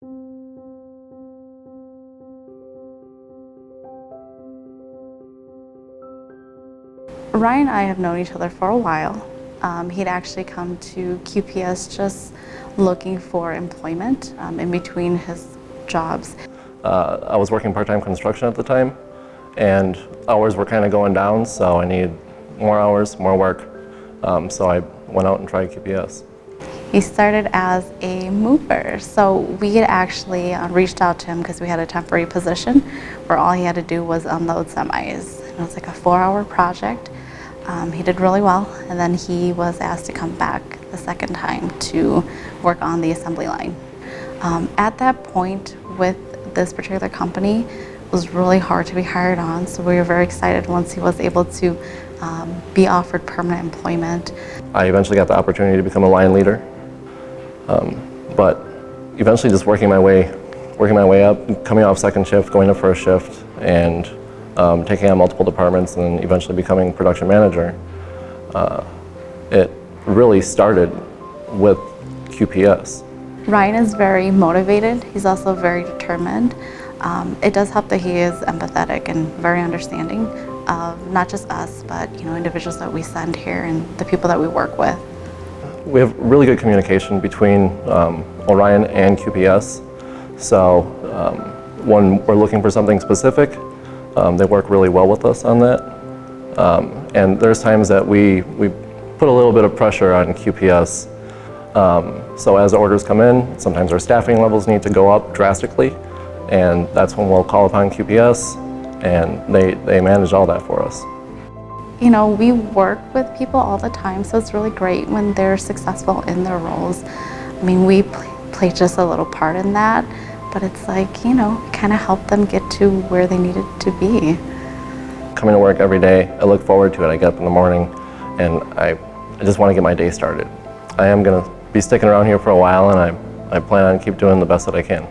Ryan and I have known each other for a while. He'd actually come to QPS just looking for employment in between his jobs. I was working part-time construction at the time, and hours were kind of going down, so I needed more hours, more work. So I went out and tried QPS. He started as a mover, so we had actually reached out to him because we had a temporary position where all he had to do was unload semis. It was like a 4-hour project. He did really well, and then he was asked to come back the second time to work on the assembly line. At that point with this particular company, it was really hard to be hired on, so we were very excited once he was able to be offered permanent employment. I eventually got the opportunity to become a line leader, but eventually just working my way up, coming off second shift, going to first shift, and taking on multiple departments, and eventually becoming production manager. It really started with QPS. Ryan is very motivated. He's also very determined. It does help that he is empathetic and very understanding of not just us, but individuals that we send here and the people that we work with. We have really good communication between Orion and QPS. So when we're looking for something specific, they work really well with us on that. And there's times that we put a little bit of pressure on QPS. So as orders come in, sometimes our staffing levels need to go up drastically, and that's when we'll call upon QPS, and they manage all that for us. We work with people all the time, so it's really great when they're successful in their roles. I mean, we play just a little part in that, but it's like, kind of help them get to where they needed to be. Coming to work every day, I look forward to it. I get up in the morning, and I just want to get my day started. I am going to be sticking around here for a while, and I plan on keep doing the best that I can.